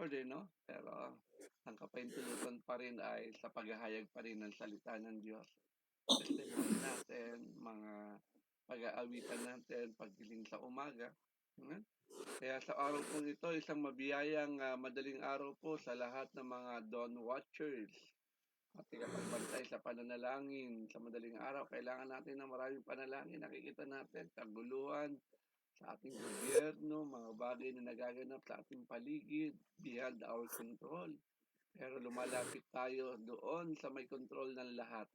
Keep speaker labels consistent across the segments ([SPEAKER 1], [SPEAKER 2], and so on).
[SPEAKER 1] Lord, no? Pero ang kapahintulutan pa rin ay sa paghahayag pa rin ng salita ng Diyos. Testimony natin, mga pag-aawitan natin, pagdiling sa umaga. Amen? Kaya sa araw pong ito, isang mabiyayang madaling araw po sa lahat ng mga dawn watchers at ikapagbantay sa pananalangin sa madaling araw. Kailangan natin ng maraming panalangin. Nakikita natin kaguluhan sa ating gobyerno, mga bagay na nagaganap sa ating paligid, beyond our control. Pero lumalapit tayo doon sa may control ng lahat.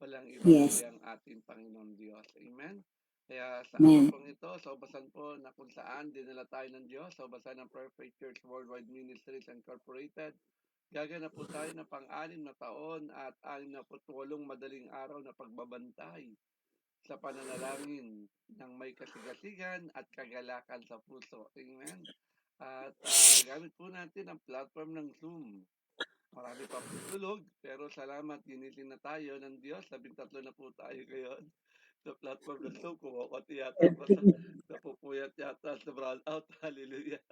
[SPEAKER 1] Walang iba kundi
[SPEAKER 2] Yes.
[SPEAKER 1] ang ating Panginoon Diyos. Amen? Kaya sa
[SPEAKER 2] Amen.
[SPEAKER 1] araw pong ito, sa ubasan po na kung saan dinala tayo ng Diyos, sa ubasan ng Perfect Church Worldwide Ministries Incorporated, gaganap po tayo ng pang-anim na taon at 68 madaling araw na pagbabantay sa pananalangin ng may kasigasigan at kagalakan sa puso. Amen? At gamit po natin ang platform ng Zoom. Marami pa pong tulog, pero salamat, ginising na tayo ng Diyos. 13 na po tayo ngayon sa platform ng Zoom. Kumakati yata ako sa napupuyat yata sa brown out. Hallelujah.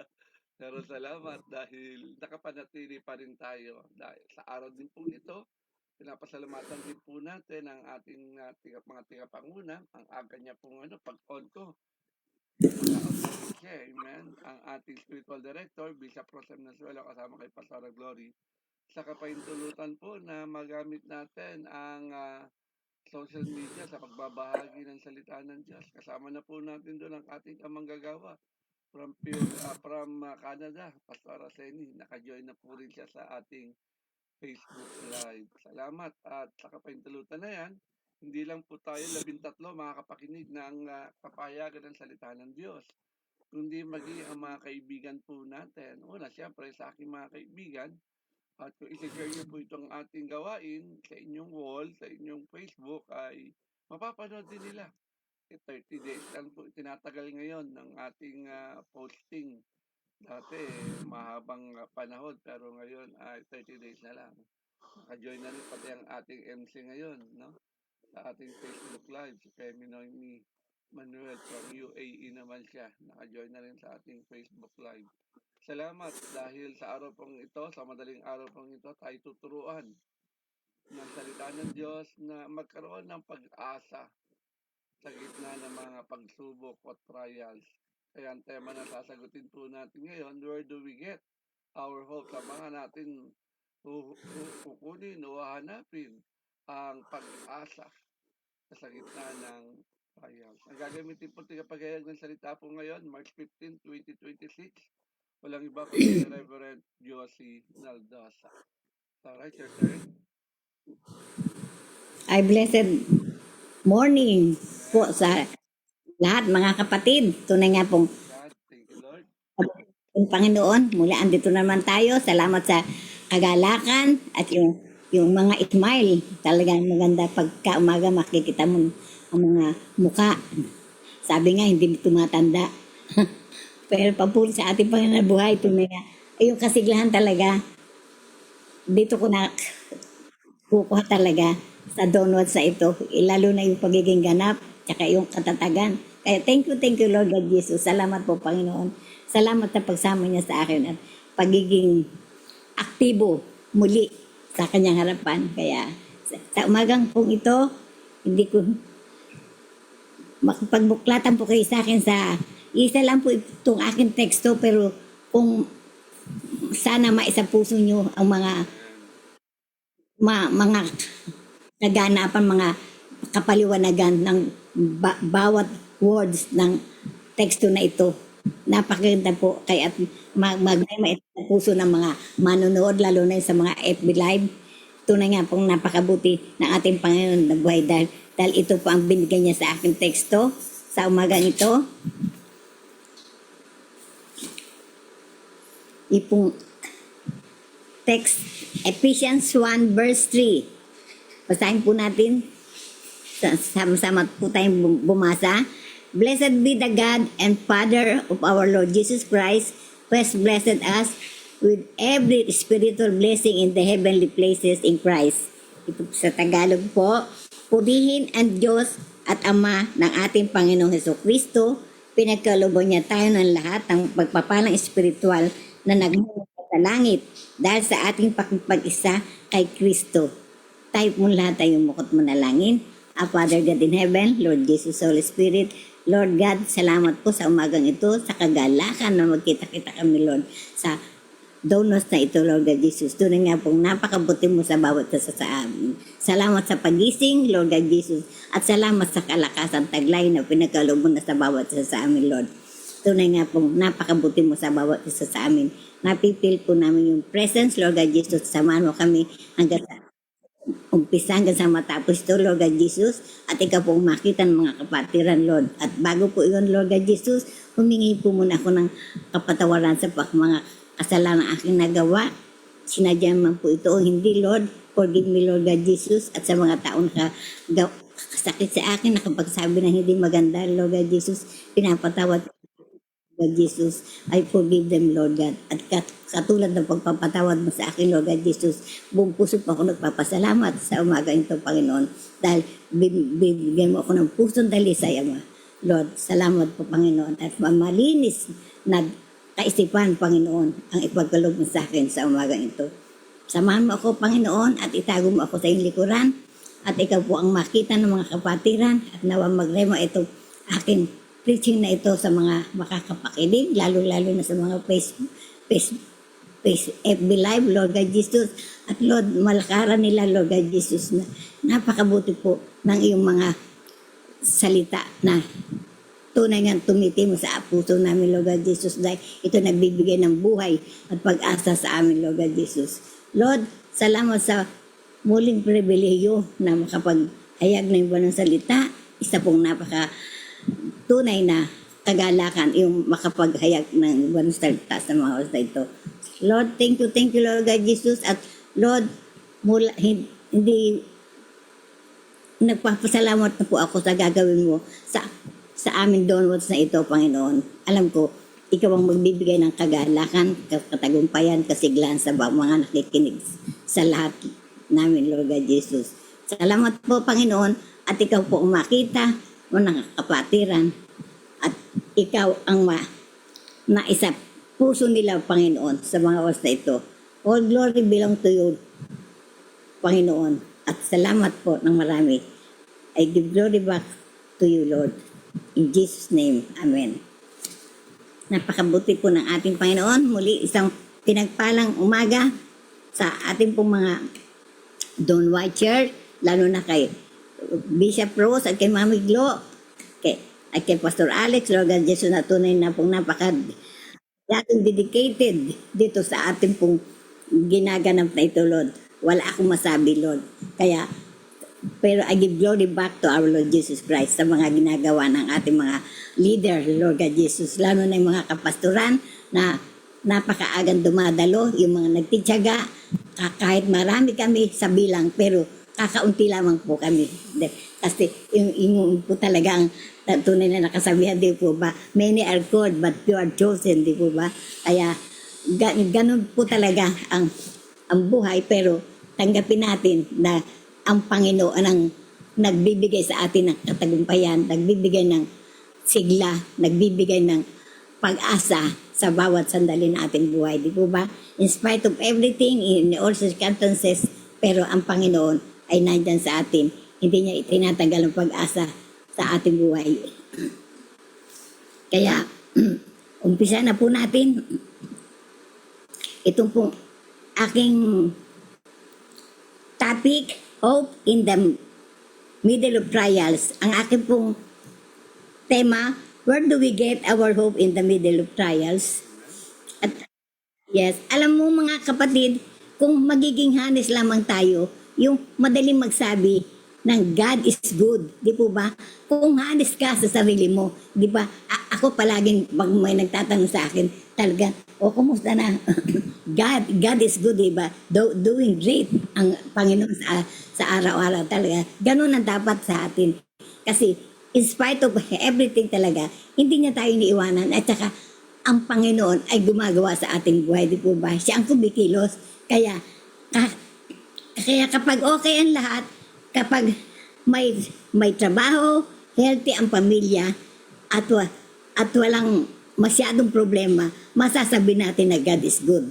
[SPEAKER 1] Pero salamat dahil nakapanatili pa rin tayo. Dahil sa araw din po ito, pinapasalamatan din po natin ang ating mga tigapanguna, ang aga niya pong pag-on ko. Naka-on siya, amen. Ang ating spiritual director, Bishop Rosem Nasuelo, kasama kay Pastor Glory. Sa kapahintulutan po na magamit natin ang social media sa pagbabahagi ng salita ng Diyos. Kasama na po natin doon ang ating kamanggagawa from Canada, Pastor Araceni. Naka-join na po rin siya sa ating Facebook Live. Salamat at sa kapahintulutan na yan, hindi lang po tayo 13 makakapakinig ng kapahayagan ng salita ng Diyos, kundi maging ang mga kaibigan po natin. Una, siyempre sa aking mga kaibigan, at kung i-share niyo po itong ating gawain sa inyong wall, sa inyong Facebook, ay mapapanood din nila. 30 days lang po tinatagal ngayon ng ating posting. Dati mahabang panahon, pero ngayon ay 30 days na lang. Naka-join na rin pati ang ating MC ngayon, no? Sa ating Facebook Live, si Femi Noemi Manuel from UAE naman siya. Naka-join na rin sa ating Facebook Live. Salamat dahil sa araw pong ito, sa madaling araw pong ito, tayo tuturuan ng salita ng Diyos na magkaroon ng pag-asa sa gitna ng mga pagsubok o trials. Kaya ang tema na sasagutin po natin ngayon, where do we get our hope? Sa mga natin kukunin o hanapin ang pag-asa sa gitna ng trials. Ang gagamitin po tigapagayag ng salita po ngayon, March 15, 2026. Walang iba kundi Reverend Josie Naldosa. Alright, your turn.
[SPEAKER 2] Ay, blessed morning po sa lahat mga kapatid. Tunay nga pong
[SPEAKER 1] God, thank you, Lord.
[SPEAKER 2] ang Panginoon, mula andito naman tayo. Salamat sa kagalakan at yung mga smile. Talagang maganda pagka umaga makikita mo ang mga muka. Sabi nga, hindi tumatanda. Pero papuri sa ating Panginoon buhay, tunay nga. Ay, yung kasiglahan talaga, dito ko na kukuha talaga sa downwards sa ito. Lalo na yung pagiging ganap, tsaka yung katatagan. Kaya thank you Lord God Jesus. Salamat po Panginoon. Salamat sa pagsama niya sa akin at pagiging aktibo muli sa kanyang harapan. Kaya sa umagang pong ito, hindi ko makapagbuklatan po kayo sa akin sa isa lang po itong aking teksto, pero kung sana maisa puso nyo ang mga kaganapan, mga kapaliwanagan ng bawat words ng teksto na ito. Napakaganda po kaya magnay sa puso ng mga manonood, lalo na sa mga FB Live. Tunay nga pong napakabuti ng ating Panginoon na buhay dahil ito po ang binigay niya sa aking teksto sa umagang ito. Ipong text, Ephesians 1 verse 3. Basahin po natin. Sama-sama po tayong bumasa. Blessed be the God and Father of our Lord Jesus Christ, who has blessed us with every spiritual blessing in the heavenly places in Christ. Ito sa Tagalog po. Purihin ang Diyos at Ama ng ating Panginoong Hesukristo. Pinagkalooban niya tayo ng lahat ng pagpapalang espiritual na nagmumula sa langit dahil sa ating pakipag-isa kay Kristo. Type mo lahat tayong mukot manalangin. Our Father God in heaven, Lord Jesus, Holy Spirit, Lord God, salamat po sa umagang ito, sa kagalakan na magkita-kita kami, Lord, sa donos na ito, Lord God Jesus. Tunay nga pong napakabuti mo sa bawat isa sa amin. Salamat sa pagising, Lord God Jesus, at salamat sa kalakasan taglay na pinagkaloob mo na sa bawat isa sa amin, Lord. Tunay nga pong napakabuti mo sa bawat isa sa amin. Napipil po namin yung presence, Lord God Jesus. Samahan mo kami hanggang sa umpisa hanggang sa matapos ito, Lord God Jesus. At ikaw pong makita ng mga kapatiran, Lord. At bago po yun, Lord God Jesus, humingi po muna ako ng kapatawaran sa mga kasalanan aking nagawa. Sinadya man po ito o hindi, Lord. Forgive me, Lord God Jesus. At sa mga taong nakasakit sa akin, nakapagsabi na hindi maganda, Lord God Jesus, pinapatawad Lord Jesus, I forgive them, Lord God. At katulad ng pagpapatawad mo sa akin, Lord God Jesus, buong puso pa ako nagpapasalamat sa umaga ito, Panginoon. Dahil bibigyan mo ako ng pusong dalisay, Ama. Lord, salamat po, Panginoon. At malinis na kaisipan, Panginoon, ang ipagkaloob mo sa akin sa umaga ito. Samahan mo ako, Panginoon, at itago mo ako sa iyong likuran. At ikaw po ang makita ng mga kapatiran at nawa magrema ito akin preaching na ito sa mga makakapakinig, lalo-lalo na sa mga FB Live, Lord God Jesus. At Lord, malakaran nila, Lord God Jesus, na napakabuti po ng iyong mga salita na tunay nga tumitimo sa puso namin, Lord God Jesus, dahil ito nagbibigay ng buhay at pag-asa sa amin, Lord God Jesus. Lord, salamat sa muling pribilehiyo na makapaghayag ng iba ng salita. Isa pong tunay na kagalakan yung makapaghayag ng iba ng salita sa mga oras na ito. Lord, thank you, Lord God Jesus. At Lord, hindi nagpapasalamat na po ako sa gagawin mo sa amin downwards na ito, Panginoon. Alam ko, ikaw ang magbibigay ng kagalakan, katagumpayan, kasiglahan sa mga nakikinig sa lahat namin, Lord God Jesus. Salamat po, Panginoon, at ikaw po umakita mo ng kapatiran at ikaw ang naisa puso nila, Panginoon, sa mga oras na ito. All glory belong to you, Panginoon. At salamat po ng marami. I give glory back to you, Lord. In Jesus' name, Amen. Napakabuti po ng ating Panginoon. Muli, isang pinagpalang umaga sa ating pong mga Don White Church, lalo na kay Bishop Rose at kay Mami Glo, at kay Pastor Alex, Lord God Jesus, na tunay na pong dating dedicated dito sa ating pong ginaganap na ito, Lord. Wala akong masabi, Lord. Pero I give glory back to our Lord Jesus Christ sa mga ginagawa ng ating mga leader, Lord God Jesus. Lalo na yung mga kapastoran na napakaagang dumadalo, yung mga nagtityaga, kahit marami kami sa bilang, pero kakaunti lamang po kami. Kasi yung po talagang tunay na nakasabihan, di po ba? Many are called, but few are chosen, di po ba? Kaya ganun po talaga ang buhay, pero tanggapin natin na ang Panginoon ang nagbibigay sa atin ng katagumpayan, nagbibigay ng sigla, nagbibigay ng pag-asa sa bawat sandali na ating buhay, di po ba? In spite of everything, in all circumstances, pero ang Panginoon ay nandyan sa atin. Hindi niya itinatanggal ang pag-asa sa ating buhay. Kaya, umpisa na po natin itong pong aking topic, Hope in the Middle of Trials. Ang aking pong tema, where do we get our hope in the middle of trials? At yes, alam mo mga kapatid, kung magiging honest lamang tayo, yung madaling magsabi ng God is good, di po ba? Kung honest ka sa sarili mo, di ba? Ako palaging, pag may nagtatanong sa akin, talaga, kumusta na? God is good, di ba? Doing great ang Panginoon sa araw-araw talaga. Ganun ang dapat sa atin. Kasi, in spite of everything talaga, hindi niya tayo iniiwanan. At saka, ang Panginoon ay gumagawa sa ating buhay, di po ba? Siya ang kumikilos. Kaya kapag okay ang lahat, kapag may trabaho, healthy ang pamilya, at walang masyadong problema, masasabi natin na God is good.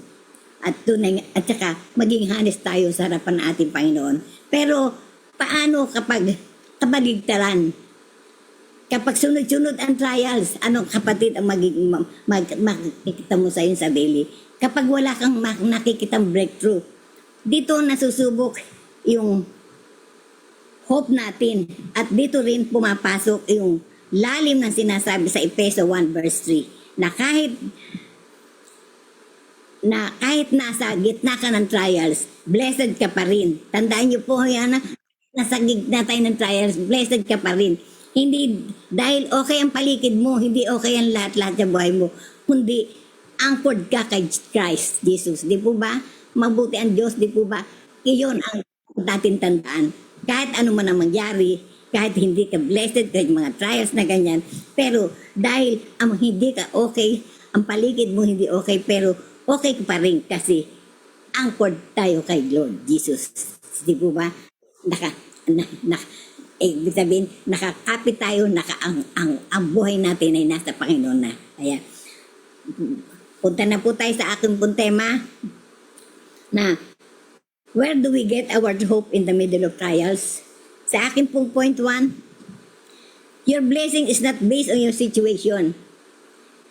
[SPEAKER 2] at tunay at saka maging honest tayo sa harapan ng ating Panginoon. Pero paano kapag kabaligtaran? Kapag sunod-sunod ang trials, anong kapatid ang makikita mo sa iyong sarili? Kapag wala kang nakikitang breakthrough, dito nasusubok yung hope natin. At dito rin pumapasok yung lalim ng sinasabi sa Efeso 1 verse 3 na kahit nasa gitna ka ng trials, blessed ka pa rin. Tandaan niyo po yan, nasa gitna tayo ng trials, blessed ka pa rin. Hindi dahil okay ang paligid mo, hindi okay ang lahat-lahat sa buhay mo, kundi anchored ka kay Christ Jesus. Di po ba? Mabuti ang Diyos, di po ba? Iyon ang natin tandaan. Kahit ano man ang mangyari, kahit hindi ka blessed, kahit mga trials na ganyan, pero dahil hindi ka okay, ang paligid mo hindi okay, pero okay ka pa rin kasi anchored tayo kay Lord Jesus. Di po ba? Ibig sabihin, nakakapit tayo, ang buhay natin ay nasa Panginoon na. Kaya, punta na po tayo sa aking pong tema na where do we get our hope in the middle of trials? Sa akin pong point 1, your blessing is not based on your situation.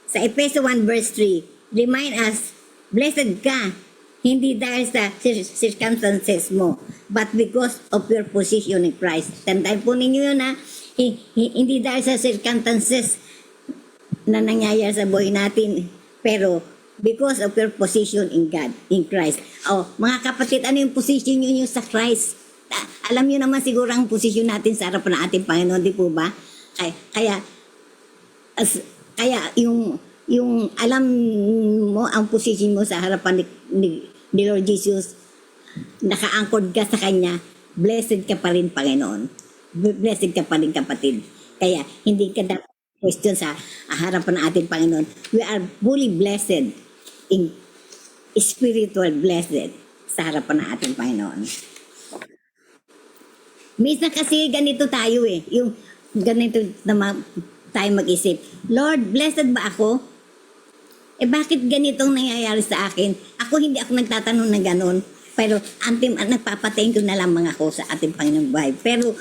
[SPEAKER 2] Sa Efeso 1 verse 3, remind us, blessed ka, hindi dahil sa circumstances mo, but because of your position in Christ. Tandaan po ninyo yun ha, hindi dahil sa circumstances na nangyayari sa buhay natin, pero because of your position in God, in Christ. Mga kapatid, ano yung position nyo sa Christ? Alam nyo naman siguro ang posisyon natin sa harapan ng ating Panginoon, di po ba? Kaya yung alam mo ang posisyon mo sa harapan ni Lord Jesus, naka-anchored ka sa Kanya, blessed ka pa rin, Panginoon. Blessed ka pa rin, kapatid. Kaya hindi ka dapat question sa harapan ng ating Panginoon. We are fully blessed, in spiritual blessed sa harapan ng ating Panginoon. Minsan kasi ganito tayo yung ganito na tayo mag-isip, Lord, blessed ba ako? Bakit ganitong nangyayari sa akin? Hindi ako nagtatanong na gano'n. Pero nagpapatayin ko na lamang ako sa ating Panginoong buhay. Pero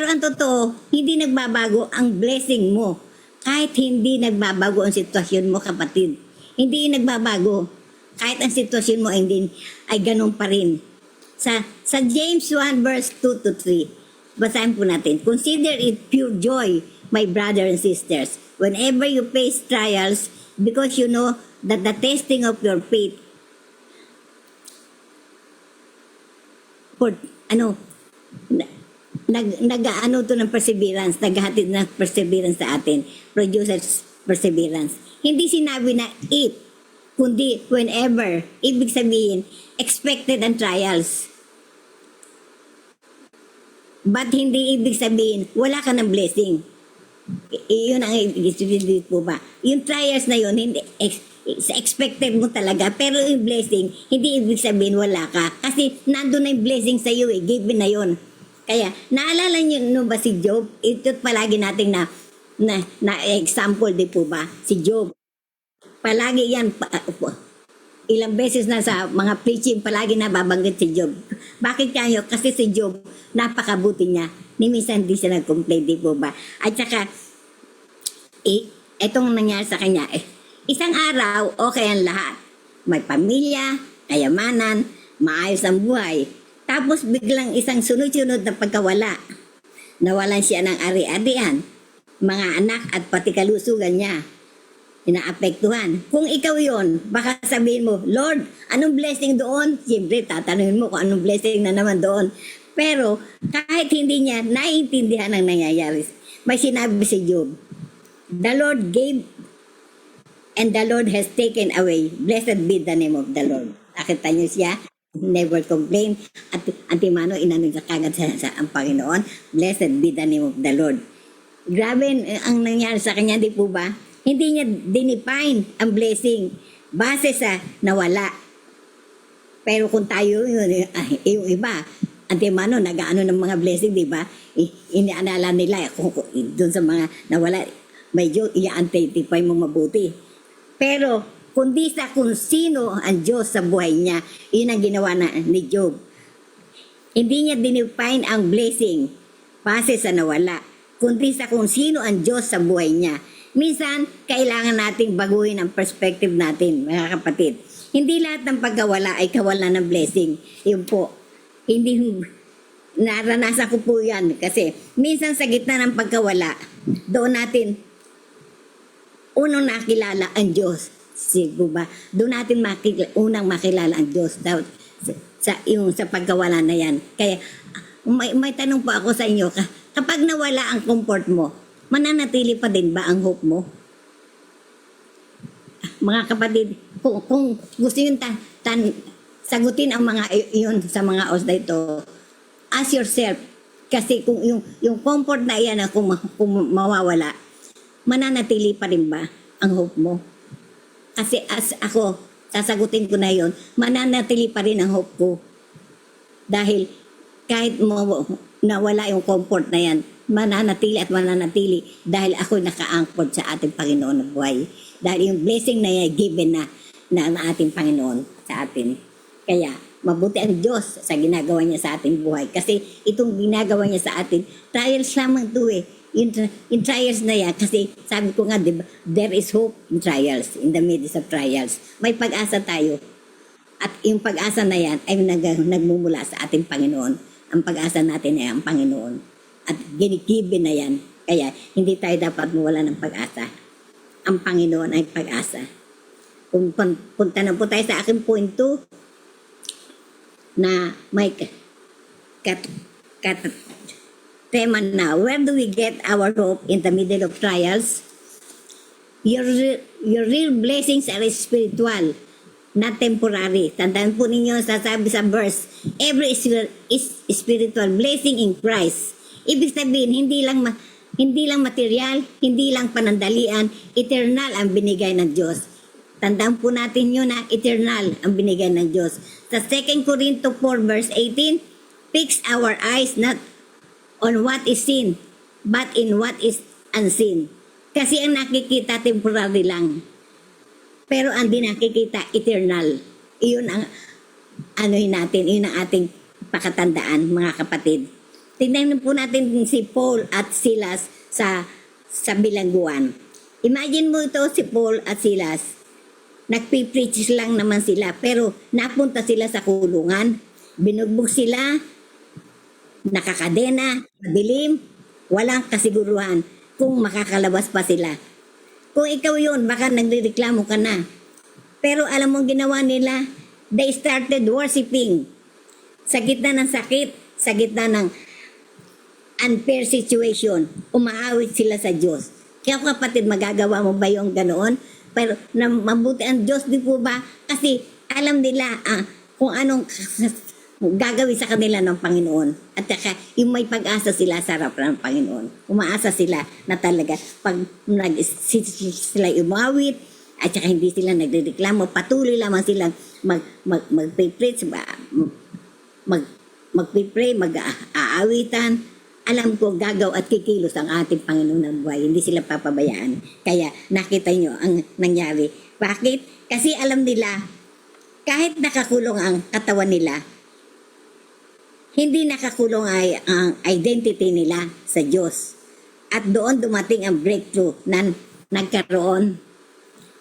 [SPEAKER 2] ang totoo, hindi nagbabago ang blessing mo. Kahit hindi nagbabago ang sitwasyon mo, kapatid. Hindi nagbabago. Kahit ang sitwasyon mo ay gano'n pa rin. Sa James 1 verse 2 to 3, basahin po natin. Consider it pure joy, my brothers and sisters, whenever you face trials, because you know that the testing of your faith nag-ano to ng perseverance, naghahatid ng perseverance sa atin, produces perseverance. Hindi sinabi na if, kundi whenever. Ibig sabihin, expected ang trials. But hindi ibig sabihin, wala ka ng blessing. Yun ang ibig po ba? Yung trials na yun, hindi, expected mo talaga. Pero yung blessing, hindi ibig sabihin wala ka. Kasi nandun na yung blessing sa iyo given na yun. Kaya, naalala nyo ba si Job? Ito palagi nating na example, di po ba? Si Job. Palagi yan, ilang beses na sa mga preaching, palagi nababanggit si Job. Bakit kaya? Kasi si Job, napakabuti niya. Ni minsan di siya nag-complain, di po ba? At saka, etong nangyari sa kanya, isang araw, okay ang lahat. May pamilya, kayamanan, maayos ang buhay. Tapos biglang isang sunod-sunod na pagkawala. Nawalan siya ng ari-arian, mga anak at pati kalusugan niya. Inaapektuhan. Kung ikaw yon, baka sabihin mo, Lord, anong blessing doon? Siyempre, tatanungin mo kung anong blessing na naman doon. Pero, kahit hindi niya naiintindihan ang nangyayari, may sinabi si Job, the Lord gave and the Lord has taken away. Blessed be the name of the Lord. Nakita niyo siya, never complain. At antimano, inanong sa kagad sa ang Panginoon, blessed be the name of the Lord. Grabe ang nangyari sa kanya, di po ba? Hindi niya dinefine ang blessing base sa nawala. Pero kung tayo, yung iba, antimano, nag-ano ng mga blessing, di ba? Iniaalala nila, doon sa mga nawala, medyo i-identify mo mabuti. Pero, kundi sa kung sino ang Diyos sa buhay niya. Yun ang ginawa ni Job. Hindi niya dinefine ang blessing base sa nawala, kundi sa kung sino ang Diyos sa buhay niya. Minsan, kailangan nating baguhin ang perspective natin, mga kapatid. Hindi lahat ng pagkawala ay kawalan ng blessing. Yun po. Hindi, naranasan ko po yan. Kasi minsan sa gitna ng pagkawala, doon natin unang nakilala ang Diyos. Siguro ba? Doon natin unang makilala ang Diyos. Sa pagkawala na yan. Kaya, may tanong po ako sa inyo. Kapag nawala ang comfort mo, mananatili pa din ba ang hope mo? Mga kapatid, kung gusto yung sagutin ang mga iyon sa mga os na ito, ask yourself, kasi kung yung comfort na yan kung mawawala, mananatili pa rin ba ang hope mo? Kasi as ako, sasagutin ko na yon, mananatili pa rin ang hope ko. Dahil kahit nawala yung comfort na yan, mananatili at mananatili dahil ako naka-anchored sa ating Panginoon na buhay. Dahil yung blessing na yan, given na ng ating Panginoon sa atin. Kaya, mabuti ang Diyos sa ginagawa niya sa ating buhay. Kasi itong ginagawa niya sa atin, trials lamang ito eh. In trials na yan, kasi sabi ko nga, diba, there is hope in trials, in the midst of trials. May pag-asa tayo. At yung pag-asa na yan ay nagmumula sa ating Panginoon. Ang pag-asa natin ay ang Panginoon. At ginikibin na yan. Kaya hindi tayo dapat mawala ng pag-asa. Ang Panginoon ay pag-asa. Kung punta na po tayo sa aking point 2 na may tema na, where do we get our hope in the middle of trials? Your real blessings are spiritual, not temporary. Tandaan po ninyo, sasabi sa verse, every is spiritual blessing in Christ. Ibig sabihin, hindi lang material, hindi lang panandalian, eternal ang binigay ng Diyos. Tandaan po natin yun na eternal ang binigay ng Diyos. Sa 2 Corinto 4 verse 18, fix our eyes not on what is seen, but in what is unseen. Kasi ang nakikita temporary lang. Pero ang di nakikita eternal. Iyon ang natin, iyon ang ating pakatandaan, mga kapatid. Tingnan po natin si Paul at Silas sa bilangguan. Imagine mo ito, si Paul at Silas. Nagpipreach lang naman sila, pero napunta sila sa kulungan. Binugbog sila, nakakadena, madilim, walang kasiguruhan kung makakalabas pa sila. Kung ikaw yun, baka nagrereklamo ka na. Pero alam mong ginawa nila, they started worshiping. Sa gitna ng sakit, sa gitna ng unfair situation, umaawit sila sa Diyos. Kaya kapatid, magagawa mo ba yung ganoon? Pero mabuti ang Diyos, di po ba? Kasi alam nila kung anong gagawin sa kanila ng Panginoon. At saka yung may pag-asa sila sa harap ng Panginoon. Umaasa sila na talaga pag sila umawit at saka hindi sila nagrereklamo, patuloy lamang silang mag-preach, mag-pray, mag-aawitan. Alam ko gagaw at kikilos ang ating Panginoon ng buhay. Hindi sila papabayaan. Kaya nakita nyo ang nangyari. Bakit? Kasi alam nila, kahit nakakulong ang katawan nila, hindi nakakulong ay ang identity nila sa Diyos. At doon dumating ang breakthrough na nagkaroon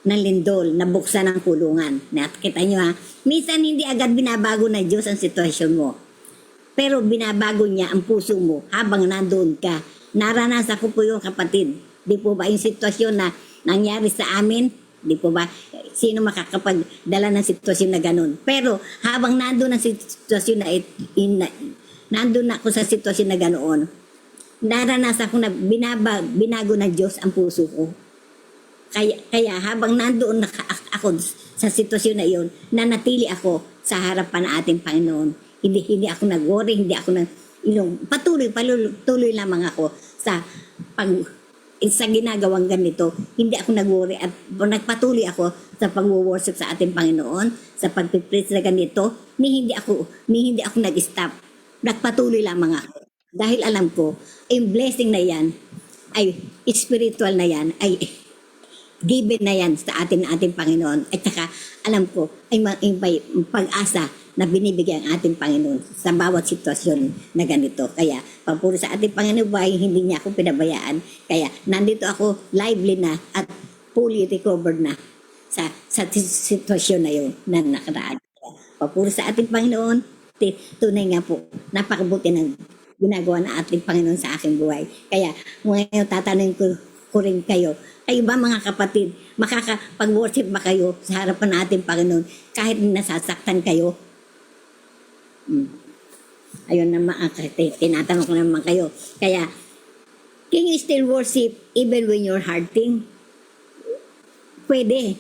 [SPEAKER 2] ng lindol, nabuksan ang kulungan. Nakita nyo ha? Minsan hindi agad binabago ng Diyos ang sitwasyon mo. Pero binabago niya ang puso mo habang nandoon ka. Naranasan ko po yung kapatid. Di po ba yung sitwasyon na nangyari sa amin? Di po ba? Sino makakapagdala ng sitwasyon na ganun? Pero habang nandoon ang sitwasyon na nandoon ako sa sitwasyon na ganoon, naranasan ko na binago ng Diyos ang puso ko. Kaya habang nandoon ako sa sitwasyon na iyon, nanatili ako sa harapan ng ating Panginoon. Hindi ako nag-worry, hindi ako patuloy lamang ako sa ginagawang ganito. Hindi ako nag-worry at nagpatuloy ako sa pag-worship sa ating Panginoon, sa pag-preach na ganito. Hindi ako nag-stop. Nagpatuloy lamang ako. Dahil alam ko, yung blessing na yan, ay spiritual na yan, ay given na yan sa ating Panginoon. At saka, alam ko, ay may pag-asa na binibigyan ang ating Panginoon sa bawat sitwasyon na ganito. Kaya, papuro sa ating Panginoon buhay, hindi niya ako pinabayaan. Kaya, nandito ako lively na at fully recovered na sa sitwasyon na yun na nakaraan. Papuro sa ating Panginoon, tunay nga po, napakabuti ng ginagawa ng ating Panginoon sa aking buhay. Kaya ngayon tatanungin ko rin kayo ba mga kapatid, makakapag-worship ba kayo sa harapan ng ating Panginoon kahit nasasaktan kayo? Ayun naman, tinatanong ko naman kayo. Kaya, can you still worship even when you're hurting? Pwede.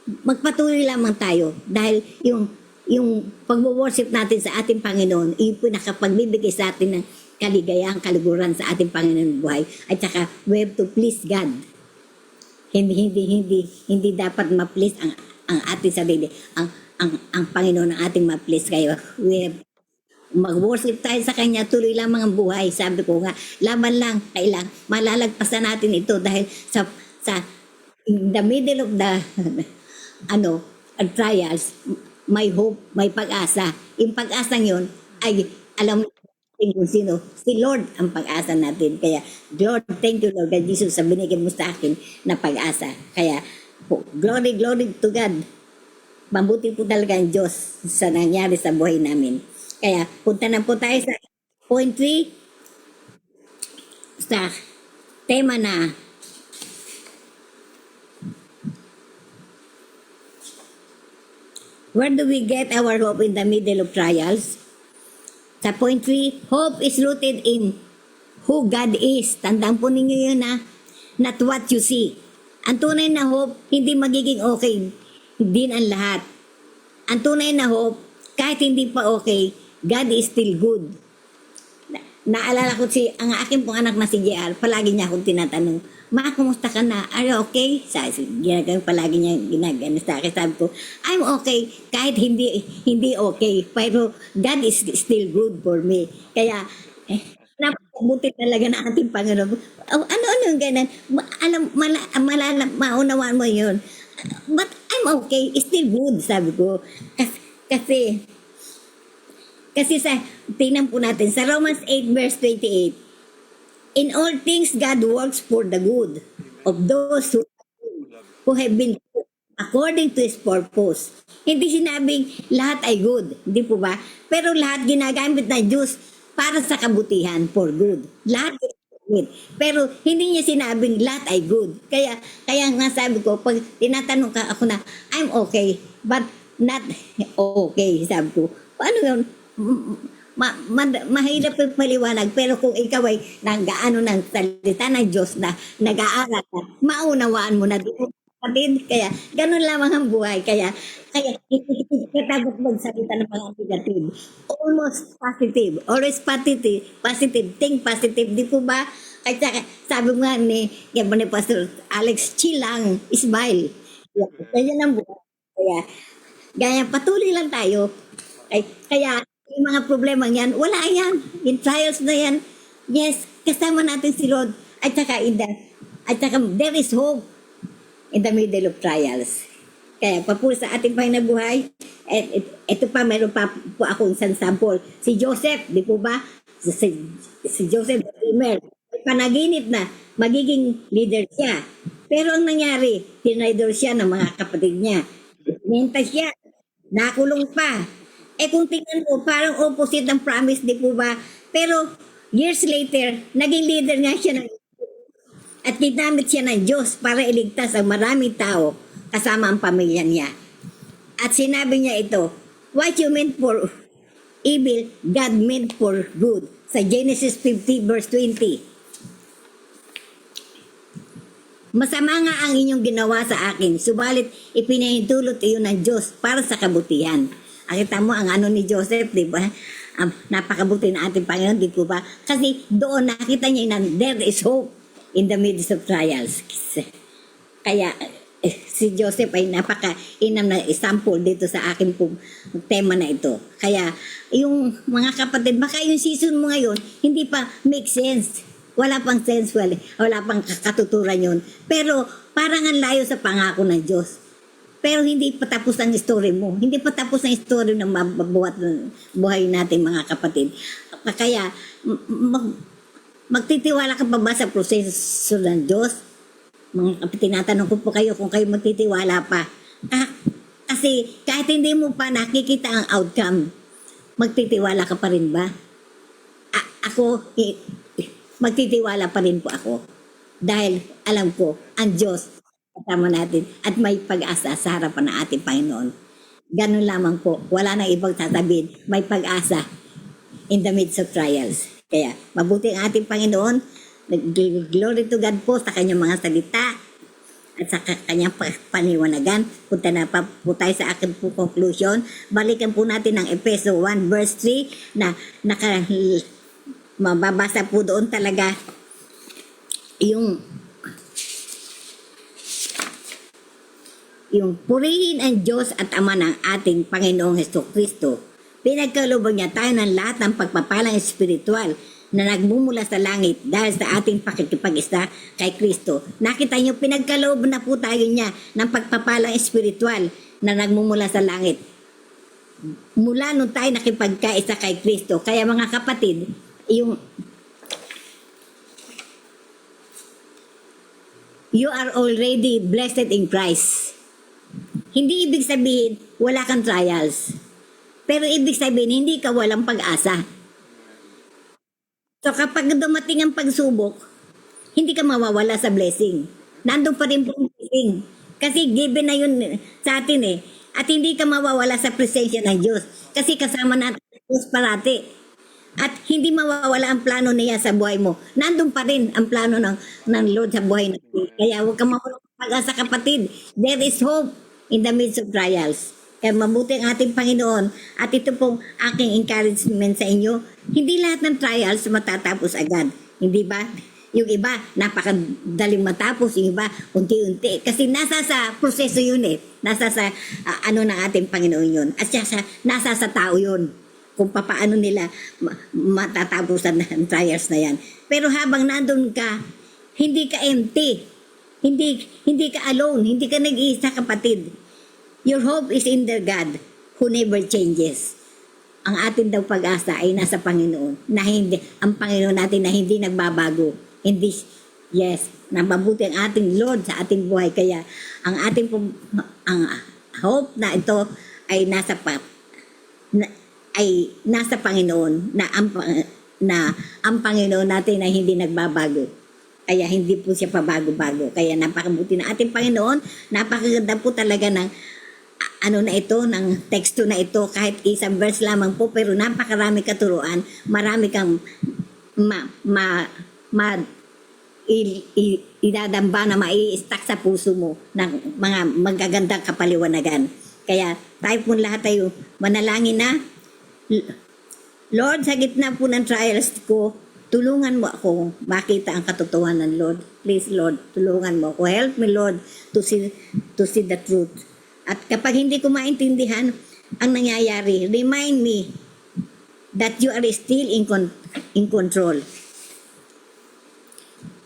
[SPEAKER 2] Magpatuloy lamang tayo dahil yung pag-worship natin sa ating Panginoon, yung pinakapagbibigay sa atin ng kaligayahan, kaliguran sa ating Panginoon buhay. At saka, we have to please God. Hindi dapat ma-please ang ating sarili. Ang Panginoon ang ating ma-please kayo. We have mag-worship tayo sa Kanya, tuloy lamang ang buhay. Sabi ko nga, laban lang, kailang malalagpasan natin ito dahil sa in the middle of the trials, may hope, may pag-asa. Yung pag-asang yun ay alam natin kung sino. Si Lord ang pag-asa natin. Kaya, Lord, thank you Lord God Jesus sa binigay mo sa akin na pag-asa. Kaya, glory to God. Mabuti po talaga ang Diyos sa nangyari sa buhay namin. Kaya, punta na po tayo sa point 3 sa tema na where do we get our hope in the middle of trials? Sa point 3, hope is rooted in who God is. Tandaan po ninyo yun not what you see. Ang tunay na hope, hindi magiging okay din ang lahat. Ang tunay na hope, kahit hindi pa okay, God is still good. Naalala ko ang aking pong anak na si JR, palagi niya akong tinatanong, Ma, kumusta ka na? Are you okay? Ginagano palagi niya ginagano sa akin. Sabi ko, I'm okay kahit hindi okay. Pero God is still good for me. Kaya, napakabuti talaga ng ating Panginoon. Ano yung ganun? Maunawaan mo yun. But I'm okay. It's still good, sabi ko. Kasi tingnan po natin, sa Romans 8 verse 28, in all things, God works for the good of those who have been according to His purpose. Hindi sinabing lahat ay good, hindi po ba? Pero lahat ginagamit ng Diyos para sa kabutihan, for good. Lahat ginagamit. Pero hindi niya sinabing lahat ay good. Kaya nga sabi ko, pag tinatanong ka ako na, I'm okay, but not okay, sabi ko. Paano yun? Mahirap yung maliwanag, pero kung ikaw ay nag-aano ng salita ng Diyos na nag-aaral ka, maunawaan mo na din. Kaya ganun lamang ang buhay. Kaya hindi ka dapat magsalita ng mga negative. Almost positive. Always positive. Think positive. Di po ba? Kaya sabi nga ni Pastor Alex, chill lang, smile. Kaya ang buhay. Kaya patuloy lang tayo. Kaya yung mga problema yan, wala yan. In trials na yan, yes, kasama natin si Lord. At saka there is hope in the middle of trials. Kaya papuro sa ating buhay, ito pa, meron pa po akong isang sample. Si Joseph, di po ba? Si Joseph, may panaginip na magiging leader siya. Pero ang nangyari, tinraidor siya ng mga kapatid niya. Minta siya, nakulong pa. Kung tingnan mo, parang opposite ng promise, di po ba? Pero years later, naging leader nga siya at ginamit siya ng Diyos para iligtas ang maraming tao kasama ang pamilya niya. At sinabi niya ito, what you meant for evil, God meant for good. Sa Genesis 50 verse 20. Masama nga ang inyong ginawa sa akin, subalit ipinahintulot iyon ng Diyos para sa kabutihan. Kita mo ang ano ni Joseph, di ba? Napakabuti na ating Panginoon, di po ba? Kasi doon nakita niya na there is hope in the midst of trials. Kaya si Joseph ay napaka-inam na example dito sa akin pong tema na ito. Kaya yung mga kapatid, baka yung season mo ngayon, hindi pa make sense. Wala pang sense, wala pang katuturan yun. Pero Parang ang layo sa pangako ng Diyos. Pero hindi pa tapos ang story mo. Hindi pa tapos ang story ng mabuhat ng buhay natin, mga kapatid. Kaya, magtitiwala ka pa ba sa proseso ng Diyos? Mga kapatid, tinatanong ko po kayo kung kayo magtitiwala pa. Ah, kasi kahit hindi mo pa nakikita ang outcome, magtitiwala ka pa rin ba? Ako, magtitiwala pa rin po ako. Dahil alam ko, ang Diyos kasama natin at may pag-asa sa harapan ng ating Panginoon. Ganun lamang po. Wala nang ibang sasabihin. May pag-asa in the midst of trials. Kaya, mabuti ang ating Panginoon. Glory to God po sa kanyang mga salita at sa kanyang paniwanagan. Punta na pa po tayo sa akin po conclusion. Balikan po natin ang Efeso 1 verse 3 na mababasa po doon talaga yung purihin ang Diyos at Ama ng ating Panginoong Hesukristo. Pinagkalooban niya tayo ng lahat ng pagpapalang espiritual na nagmumula sa langit dahil sa ating pakikipag-isa kay Kristo. Nakita niyo, pinagkalooban na po tayo niya ng pagpapalang espiritual na nagmumula sa langit. Mula nung tayo nakipagkaisa kay Kristo. Kaya mga kapatid, you are already blessed in Christ. Hindi ibig sabihin wala kang trials. Pero ibig sabihin hindi ka walang pag-asa. So kapag dumating ang pagsubok, hindi ka mawawala sa blessing. Nandun pa rin po ang blessing. Kasi given na yun sa atin eh. At hindi ka mawawala sa presensya ng Diyos. Kasi kasama natin ang Diyos parati. At hindi mawawala ang plano niya sa buhay mo. Nandun pa rin ang plano ng Lord sa buhay natin. Kaya huwag ka mawala ng pag-asa, kapatid. There is hope in the midst of trials. Kaya mabuti ang ating Panginoon. At ito pong aking encouragement sa inyo. Hindi lahat ng trials matatapos agad. Hindi ba? Yung iba, napakadaling matapos. Yung iba, unti-unti. Kasi nasa sa proseso yun eh. Nasa sa ano ng ating Panginoon yun. At nasa sa tao yun. Kung paano nila matatapusan ng trials na yan. Pero habang nandun ka, hindi ka empty. Hindi ka alone. Hindi ka nag-iisa, kapatid. Your hope is in the God who never changes. Ang atin daw pag-asa ay nasa Panginoon. Ang Panginoon natin na hindi nagbabago. Yes, nababuti ang ating Lord sa ating buhay. Kaya ang ating ang hope na ito ay nasa Panginoon, na ang Panginoon natin ay hindi nagbabago. Kaya hindi po siya pabago-bago. Kaya napakabuti na ating Panginoon. Napakaganda po talaga ng ng teksto na ito. Kahit isang verse lamang po, pero napakarami katuruan. Marami kang idadamba na mai-stack sa puso mo ng mga magagandang kapaliwanagan. Kaya tayo po lahat tayo manalangin na, Lord, sa gitna po ng trials ko, tulungan mo ako makita ang katotohanan, Lord. Please, Lord, tulungan mo ako. Help me, Lord, to see the truth. At kapag hindi ko maintindihan ang nangyayari, remind me that you are still in control.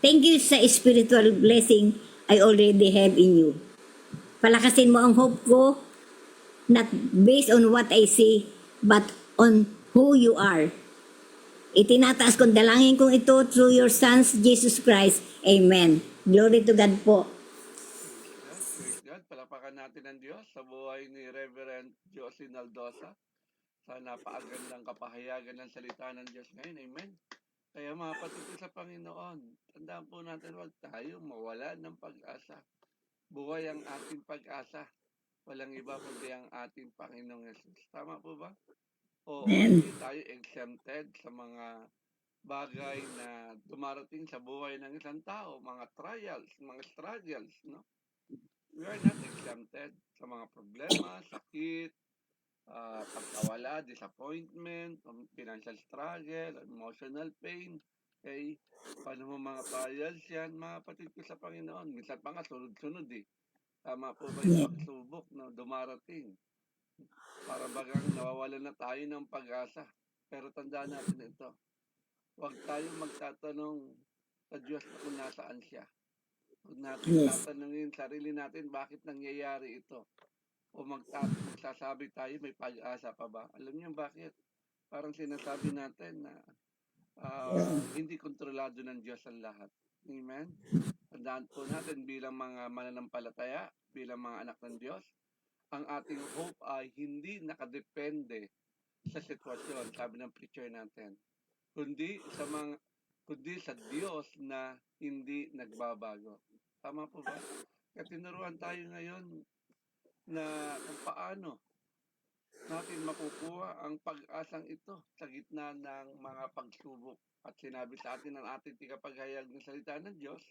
[SPEAKER 2] Thank you sa spiritual blessing I already have in you. Palakasin mo ang hope ko, not based on what I see, but on who you are. Itinataas kong dalangin kong ito through your Sons, Jesus Christ. Amen. Glory to God po.
[SPEAKER 1] Praise God. Palapakan natin ang Diyos sa buhay ni Reverend Jocelyn Aldosa. Sa napakagandang kapahayagan ng salita ng Diyos ngayon. Amen. Kaya mga kapatid sa Panginoon, tandaan po natin, huwag tayo mawala ng pag-asa. Buhay ang ating pag-asa. Walang iba kundi ang ating Panginoong Yesus. Tama po ba? Oo, hindi tayo exempted sa mga bagay na dumarating sa buhay ng isang tao, mga trials, mga struggles, no? We are not exempted sa mga problema, sakit, pagkawala, disappointment, financial struggle, emotional pain. Okay? Paano mo mga trials yan, mga kapatid ko sa Panginoon? Minsan pa nga, sunod-sunod eh. Tama po ba yung pagsubok na dumarating? Para bagang nawawalan na tayo ng pag-asa. Pero tandaan natin ito. Huwag tayong magtatanong sa Diyos na kung nasaan siya. Huwag natin
[SPEAKER 2] Yes.
[SPEAKER 1] tatanungin sarili natin bakit nangyayari ito o magsasabi tayo may pag-asa pa ba. Alam niyo bakit? Parang sinasabi natin na hindi kontrolado ng Diyos ang lahat. Amen? Tandaan po natin bilang mga mananampalataya, bilang mga anak ng Diyos, ang ating hope ay hindi nakadepende sa sitwasyon, sabi ng preacher natin, kundi sa Diyos na hindi nagbabago. Tama po ba? Kaya tinuruan tayo ngayon na kung paano natin makukuha ang pag-asang ito sa gitna ng mga pagsubok. At sinabi sa atin ng ating tigapaghayag ng salita ng Diyos,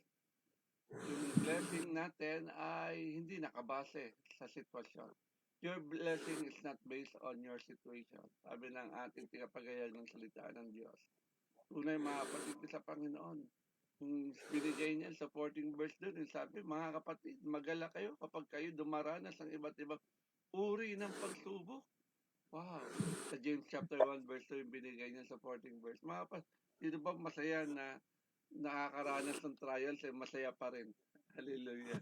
[SPEAKER 1] yung blessing natin ay hindi nakabase sa sitwasyon. Your blessing is not based on your situation. Sabi ng ating tigapaghayag ng salita ng Diyos. Tunay mga kapatid ko sa Panginoon. Yung binigay niya, supporting verse doon, sabi, mga kapatid, magala kayo kapag kayo dumaranas ng iba't ibang uri ng pagsubok. Wow! Sa James chapter 1 verse 2 yung binigay niya supporting verse. Mga kapatid, dito ba masaya na nakakaranas ng trials eh masaya pa rin. Hallelujah.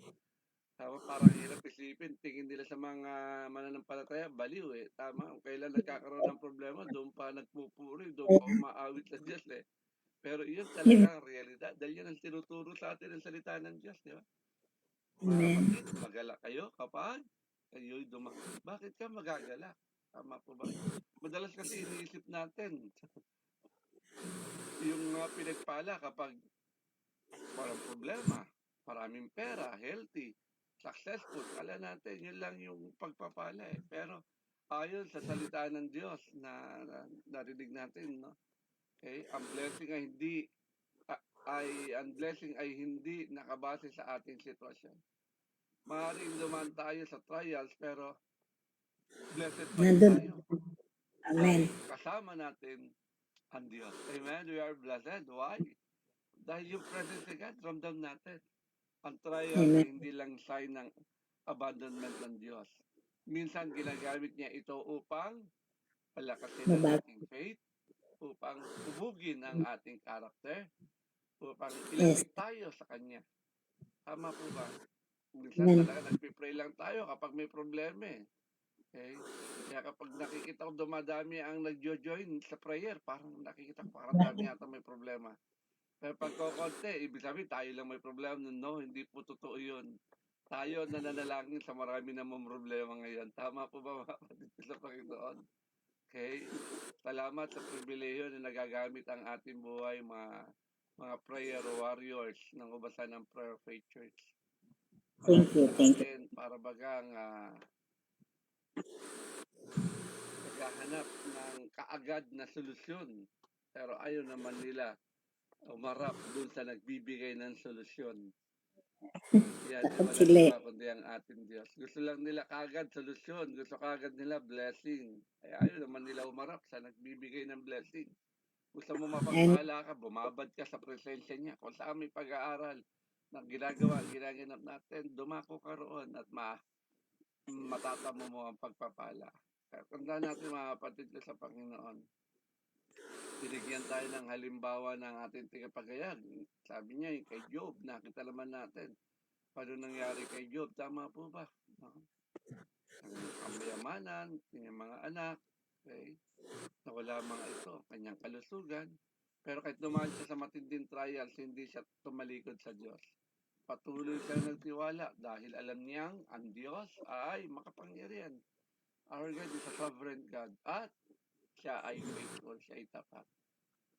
[SPEAKER 1] Tama, parang hirap isipin. Tingin nila sa mga mananampalataya, baliw eh. Tama, kung kailan nagkakaroon ng problema, doon pa nagpupuri, doon pa umaawit sa Diyos eh. Pero yun talaga ang realidad. Dahil yan ang tinuturo sa atin ang salita ng Diyos, di ba? Mga
[SPEAKER 2] Amen.
[SPEAKER 1] kapatid, magala kayo kapag kayo'y Bakit ka magagala? Tama po ba? Madalas kasi iniisip natin, yung mga pinagpala kapag walang problema, maraming pera, healthy, successful. Kala natin, yun lang yung pagpapala eh. Pero ayon sa salita ng Diyos na narinig natin, no? Okay? Ang blessing ay hindi nakabase sa ating sitwasyon. Maaaring dumaan tayo sa trials, pero blessed pa rin
[SPEAKER 2] Nandun.
[SPEAKER 1] tayo.
[SPEAKER 2] Amen.
[SPEAKER 1] Dahil kasama natin ang Diyos. Amen? We are blessed. Why? Dahil yung presence ni God, ramdam natin. Ang trials
[SPEAKER 2] Amen.
[SPEAKER 1] ay hindi lang sign ng abandonment ng Diyos. Minsan ginagamit niya ito upang palakasin ang
[SPEAKER 2] Mabago.
[SPEAKER 1] ating faith, upang hubugin ang ating character, upang
[SPEAKER 2] Yes.
[SPEAKER 1] ilapit tayo sa Kanya. Tama po ba? Minsan
[SPEAKER 2] Amen.
[SPEAKER 1] talaga nagpipray lang tayo kapag may problema eh. Okay? Kaya kapag nakikita ko dumadami ang nagjo-join sa prayer, parang nakikita ko parang dami yata may problema. Pero pag kokonti, ibig sabihin tayo lang may problema. No, hindi po totoo yun. Tayo nananalangin sa marami namang problema ngayon. Tama po ba mga kapatid ko sa Panginoon? Okay? Salamat sa pribileyo na nagagamit ang ating buhay, mga prayer warriors ng Ubasan ng Prayer Faith Church.
[SPEAKER 2] Thank
[SPEAKER 1] Marami
[SPEAKER 2] you.
[SPEAKER 1] sa
[SPEAKER 2] Thank you.
[SPEAKER 1] atin para bagang naghahanap ng kaagad na solusyon. Pero ayaw naman nila umarap dun sa nagbibigay ng solusyon. Yan,
[SPEAKER 2] Takot
[SPEAKER 1] walang
[SPEAKER 2] sila.
[SPEAKER 1] iba kundi ang ating Diyos. Gusto lang nila kagad solusyon. Gusto kagad nila blessing. Ay ayaw naman nila umarap sa nagbibigay ng blessing. Gusto mo
[SPEAKER 2] And
[SPEAKER 1] mapagpala ka, bumabad ka sa presensya niya. Kung saan may pag-aaral na ginaganap natin, dumako ka roon at matatamo mo ang pagpapala. Kaya tandaan natin mga kapatid ko sa Panginoon, binigyan tayo ng halimbawa ng ating tigapagayag. Sabi niya, kay Job, nakita naman natin. Paano nangyari kay Job? Tama po ba? No? Ang kamayamanan, kanyang mga anak, okay? Nawala mga ito, kanyang kalusugan. Pero kahit dumaan siya sa matinding trials, hindi siya tumalikod sa Diyos. Patuloy siya nagtiwala dahil alam niyang ang Diyos ay makapangyarihan. Our God is a sovereign God at siya ay faithful, siya ay tapat.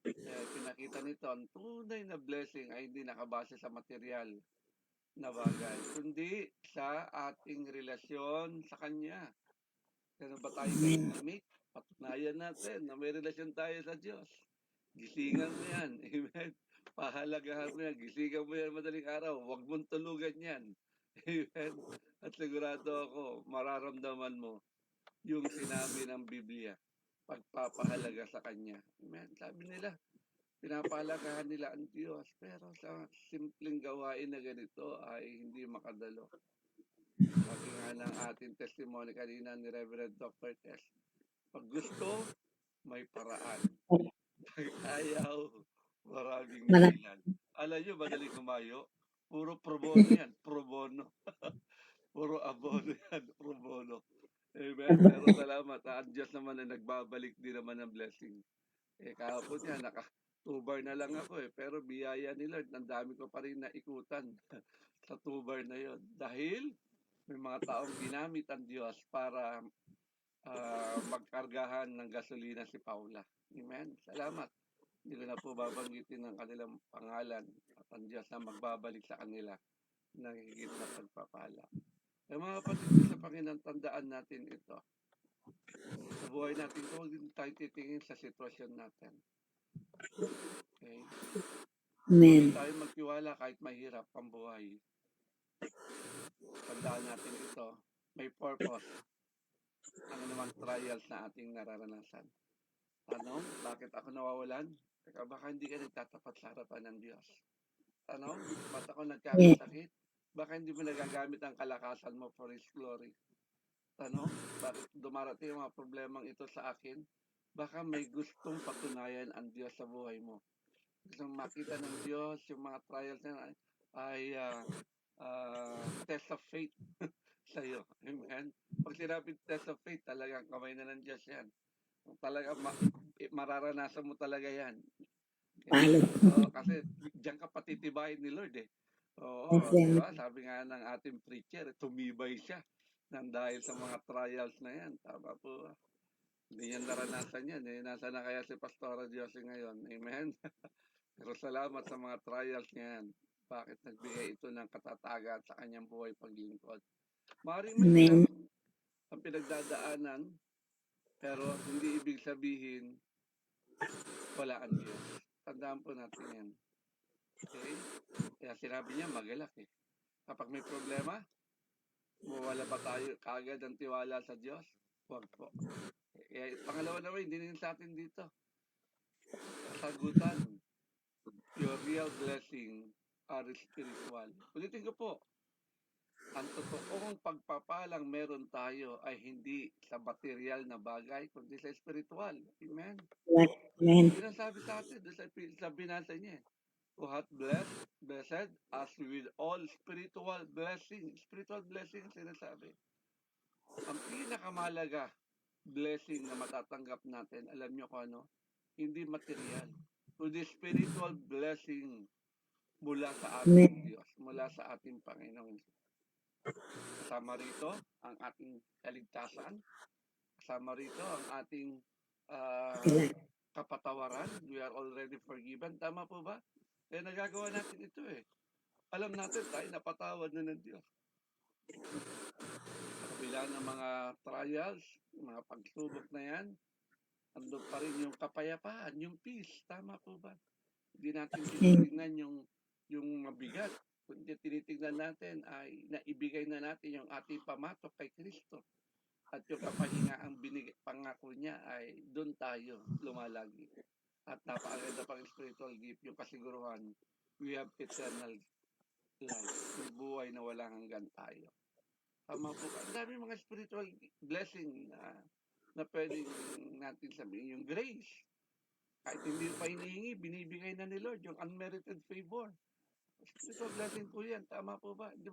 [SPEAKER 1] Kaya pinakita nito, ang tunay na blessing ay hindi nakabase sa material na bagay, kundi sa ating relasyon sa Kanya. Kano ba tayo ka-intimate? Patunayan natin na may relasyon tayo sa Diyos. Gisingan mo yan. Amen. Pahalagahan mo yan. Gisingan mo yan madaling araw. Huwag mong tulugan yan. Amen. At sigurado ako, mararamdaman mo yung sinabi ng Biblia. Pagpapahalaga sa Kanya. Amen. Sabi nila, pinapahalagahan nila ang Diyos. Pero sa simpleng gawain na ganito ay hindi makadalo. Sabi nga ng ating testimony kanina ni Reverend Dr. Tess, pag gusto, may paraan. Pag ayaw, maraming
[SPEAKER 2] Mara-
[SPEAKER 1] dahilan. Alam nyo, madaling kumayo. Puro pro bono yan, pro bono. Puro abono yan, pro bono. Amen. Pero salamat. Ang Diyos naman na nagbabalik din naman ng blessing. Kahapon nga, naka 2 bar na lang ako pero biyaya ni Lord, ang dami ko pa rin naikutan sa 2 bar na yon. Dahil may mga taong ginamit ang Diyos para magkargahan ng gasolina si Paula. Amen. Salamat. Hindi ko na po babanggitin ang kanilang pangalan at ang Diyos na magbabalik sa kanila ng higit na pagpapala. Mga kapatid ko sa Panginoon, tandaan natin ito. Sa buhay natin, huwag din tayo titingin sa sitwasyon natin. Okay?
[SPEAKER 2] Amen.
[SPEAKER 1] Huwag tayo magtiwala kahit mahirap ang buhay. Tandaan natin ito. May purpose ang anumang trials na ating nararanasan. Tanong, bakit ako nawawalan? Teka, baka hindi ka nagtatapat sa harapan ng Diyos. Tanong, ba't ako nagkakasakit? Baka hindi mo nagagamit ang kalakasan mo for His glory. Tanong, bakit dumarating ang mga problemang ito sa akin? Baka may gustong patunayan ang Diyos sa buhay mo. Gustong makita ng Diyos yung mga trials na ay test of faith sa iyo. Amen. Pag sinabing test of faith, talagang kamay na ng Diyos yan. Talaga mararanasan mo talaga yan.
[SPEAKER 2] Palo.
[SPEAKER 1] Kasi diyan ka patitibayin ni Lord eh. Oo,
[SPEAKER 2] Okay.
[SPEAKER 1] di ba? Sabi nga ng ating preacher, tumibay siya nang dahil sa mga trials na yan. Tama po. Hindi yan naranasan yan eh. Nasa na kaya si Pastora Josie ngayon? Amen. Pero salamat sa mga trials niya yan. Bakit nagbigay ito ng katatagan sa kanyang buhay paglingkod. Maaaring mahirap ang pinagdadaanan, pero hindi ibig sabihin wala ang Diyos. Tandaan po natin yan. Okay? Kaya sinabi niya, magalak eh. Kapag may problema, mawala ba tayo kaagad ang tiwala sa Diyos? Huwag po. Kaya pangalawa naman, hindi rin sa atin dito. Kasagutan, your real blessing are spiritual. Ulitin ko po, ang totoong pagpapalang meron tayo ay hindi sa material na bagay, kundi sa spiritual. Amen?
[SPEAKER 2] Amen.
[SPEAKER 1] Yun ang sabi sa atin, sa binasa niya. Who hath blessed us with all spiritual blessing. Spiritual blessing sinasabi. Ang pinakamalaga blessing na matatanggap natin, alam nyo kung ano? Hindi material. Kundi spiritual blessing mula sa ating Diyos, mula sa ating Panginoon. Kasama rito ang ating kaligtasan. Kasama rito ang ating kapatawaran. We are already forgiven. Tama po ba? Nagagawa natin ito eh. Alam natin tayo napatawad na ng Diyos. Sa kabila ng mga trials, mga pagsubok na yan, andun pa rin yung kapayapaan, yung peace. Tama po ba? Hindi natin tinitingnan yung mabigat. Kundi tinitingnan natin ay naibigay na natin yung ating pamatok kay Kristo. At yung kapahingaang pangako niya ay doon tayo lumalagi. At napakaganda pang spiritual gift, yung kasiguruhan, we have eternal life. May buhay na walang hanggan tayo. Tama po ba? Ang dami mga spiritual blessing na pwedeng natin sabihin. Yung grace, kahit hindi pa hinihingi, binibigay na ni Lord yung unmerited favor. Spiritual blessing po yan. Tama po ba? Hindi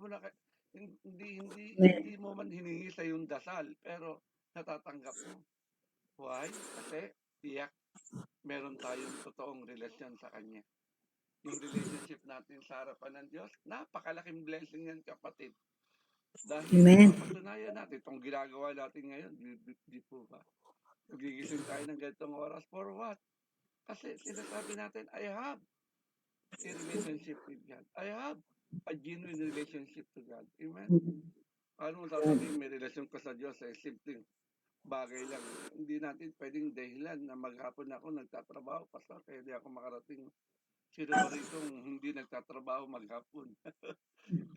[SPEAKER 1] mo man hiningi sa yung dasal, pero natatanggap mo. Why? Kasi tiyak meron tayong totoong relasyon sa Kanya. Yung relationship natin sa harapan ng Diyos, napakalaking blessing yan, kapatid. Dahil mapatunayan natin itong ginagawa natin ngayon, di po ba? Nagigising tayo ng ganitong oras for what? Kasi sinasabi natin, I have a relationship with God. I have a genuine relationship to God. Amen? Paano mo sasabihin may relasyon ko sa Diyos ay simpleng bagay lang. Hindi natin pwedeng dahilan na maghapon ako nagtatrabaho, pastor, kaya hindi ako makarating. Sino ba rito hindi nagtatrabaho maghapon?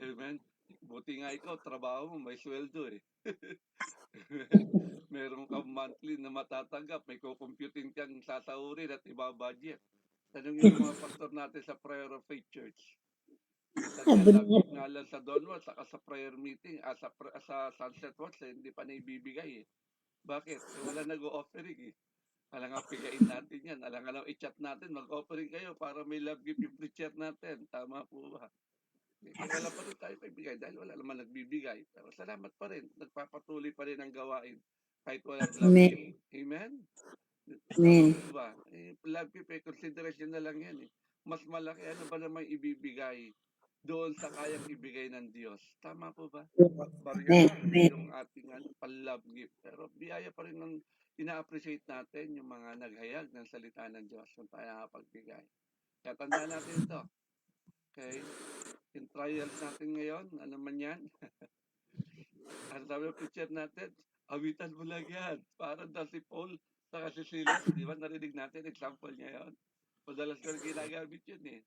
[SPEAKER 1] Amen? Buti nga ikaw, trabaho mo, may sweldo eh. Meron kang monthly na matatanggap, may kukumputin kang sasahurin at ibabudget. Tanungin yung mga pastor natin sa Prayer of Faith Church. Minsan nga lang sa Donwatch, saka sa prayer meeting, sa Sunset Watch, hindi pa naibibigay eh. Bakit? Wala nag-o-offering eh. Alam nga, pigain natin yan. Alam nga, i-chat natin, mag-offering kayo para may love gift yung preacher natin. Tama po ba? Eh, wala pa rin tayong maibigay dahil wala naman nagbibigay. Pero salamat pa rin, nagpapatuloy pa rin ang gawain kahit walang love gift.
[SPEAKER 2] Amen.
[SPEAKER 1] Amen? Tama
[SPEAKER 2] Amen.
[SPEAKER 1] po ba? Love gift, consideration na lang yan eh. Mas malaki, ano ba naman ibibigay doon sa kayang ibigay ng Diyos? Tama po ba? Barya
[SPEAKER 2] Amen.
[SPEAKER 1] lang
[SPEAKER 2] Amen.
[SPEAKER 1] yung ating pan-love gift. Pero biyaya pa rin ng ina-appreciate natin yung mga naghayag ng salita ng Diyos kung tayo nakapagbigay. Kaya tandaan natin ito. Okay? Yung trials natin ngayon, ano man yan, ang sabi ng preacher natin, awitan mo lang yan. Parang daw si Paul sa si Silas, di ba narinig natin, example niya yun. Madalas ko rin ginagamit yun eh.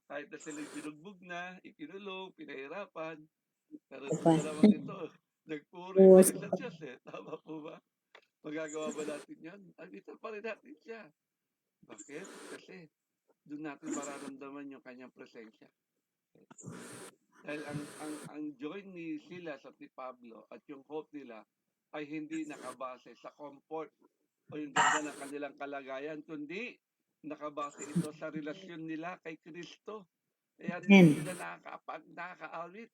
[SPEAKER 1] Kahit na sila binugbog na, ikinulong, pinahirapan, pero ito
[SPEAKER 2] Pa.
[SPEAKER 1] dalawang ito, nagpuri pa
[SPEAKER 2] Puwas.
[SPEAKER 1] rin sa Diyos eh. Tama po ba? Magagawa ba natin yan? Awitan pa rin natin siya. Bakit? Kasi doon natin mararamdaman yung kanyang presensya. Dahil ang joy ni Silas at ni Pablo at yung hope nila ay hindi nakabase sa comfort o yung ganda ng kanilang kalagayan, kundi nakabase ito sa relasyon nila kay Kristo. Kaya dito
[SPEAKER 2] Amen.
[SPEAKER 1] sila nakakaawit.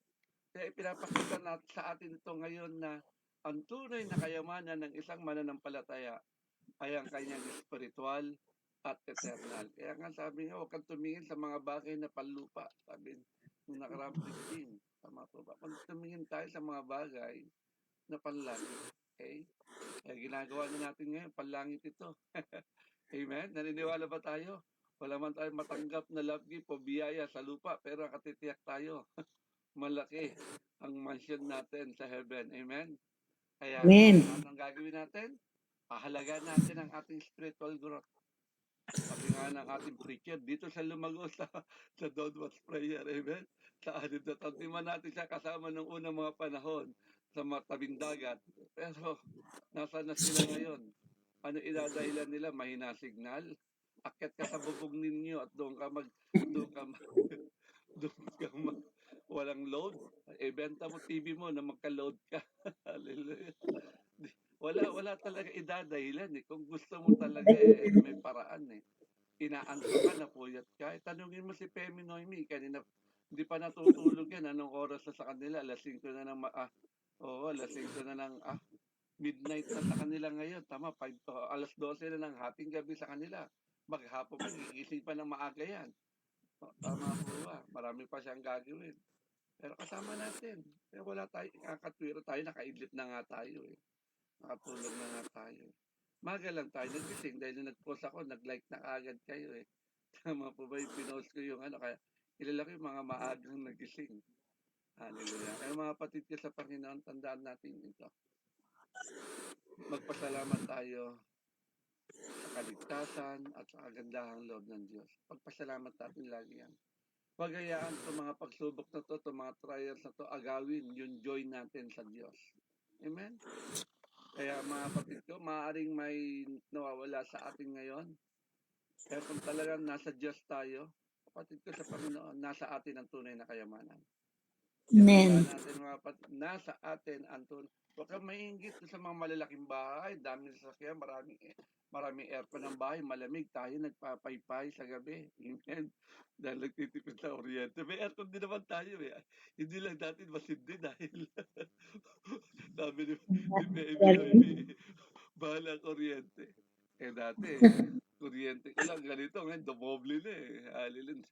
[SPEAKER 1] Kaya ipinapakita sa atin ito ngayon na ang tunay na kayamanan ng isang mananampalataya ay ang kanyang spiritual at eternal. Kaya nga sabi nga, huwag kang tumingin sa mga bagay na panlupa. Sabi nung nakaraang preaching. Tama po ba? Kung tumingin tayo sa mga bagay na panlangit. Okay? Kaya ginagawa na natin ngayon, panlangit ito. Amen? Naniniwala ba tayo? Wala man tayo matanggap na love gift o biyaya sa lupa, pero nakatitiyak tayo. Malaki ang mansion natin sa heaven. Amen? Kaya,
[SPEAKER 2] Amen.
[SPEAKER 1] anong gagawin natin? Pahalagaan natin ang ating spiritual growth. Sabi nga ng ating preacher, dito sa lumago sa Downwards Prayer, amen? Sa anim na taon, di man natin siya kasama ng unang mga panahon sa matabing dagat. Pero, nasa na sila ngayon? Ano idadahilan nila? Mahina signal? Akyat ka sa bubong ninyo at doon ka mag, doon ka mag, walang load. E, benta mo TV mo na magka-load ka. Hallelujah. Wala talaga idadahilan eh. Kung gusto mo talaga eh, may paraan eh. Inaantok ka, napuyat ka. Tanungin mo si Femi Noemi, kanina hindi pa natutulog yan. Anong oras na sa kanila? Alas 5 na ng alas 5 na ng midnight na sa kanila ngayon. Tama, alas 12 na ng hating gabi sa kanila. Maghapon pa, gigising pa ng maaga yan. Tama po ba? Marami pa siyang gagawin. Pero kasama natin. Kaya wala tayo, kakatwiro tayo, nakaidlip na nga tayo eh. Nakatulog na nga tayo eh. Maga lang tayo nagising dahil nung nag-post ako, nag-like na agad kayo eh. Tama po ba yung pinost ko yung kaya kilala ko yung mga maagang nagising. Hallelujah. Kaya mga kapatid ko sa Panginoon, tandaan natin ito. Magpasalamat tayo sa kaligtasan at sa kagandahang loob ng Diyos. Pagpasalamat natin lagi yan. Huwag hayaan itong mga pagsubok na to, itong mga trials na to, agawin yung joy natin sa Diyos. Amen? Kaya mga kapatid ko, maaaring may nawawala sa atin ngayon. Kaya kung talagang nasa Diyos tayo, kapatid ko sa Panginoon, nasa atin ang tunay na kayamanan. Kaya tandaan
[SPEAKER 2] Amen.
[SPEAKER 1] natin mga kapatid, nasa atin ang tunay. Huwag kang maingit sa mga malalaking bahay, dami sa sasakyan, maraming aircon ng bahay, malamig, tayo nagpapaypay sa gabi. Amen. Dahil nagtitipid sa kuryente. May aircon din naman tayo eh. Hindi lang natin masindi dahil sabi ni Baby Noemi, bahala kuryente. Eh dati, kuryente ko lang ganito, ngayon dumoble na eh. Hallelujah.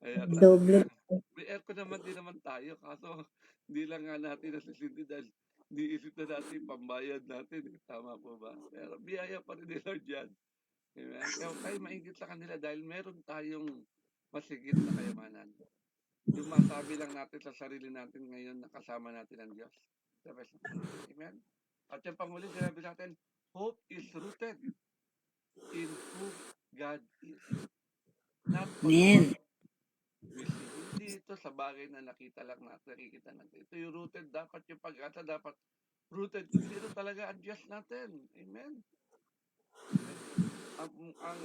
[SPEAKER 1] Kaya
[SPEAKER 2] Doble.
[SPEAKER 1] talaga, may aircon naman din naman tayo, kaso hindi lang nga natin nasisindi dahil iniisip na natin pambayad natin. Eh. Tama po ba? Pero biyaya pa rin ni Lord yan. Amen? Kaya huwag tayo maingit sa kanila dahil meron tayong masigit na kayamanan. Yung masabi lang natin sa sarili natin ngayon na kasama natin ang Diyos. The rest of the day. Amen? At yung panghuli, sinabi natin, hope is rooted in who God is. Not on what
[SPEAKER 2] Amen.
[SPEAKER 1] we see. Hindi ito sa bagay na nakikita natin. Ito yung rooted. Dapat yung pag-asa, dapat rooted kung sino talaga ang Diyos natin. Amen? Amen?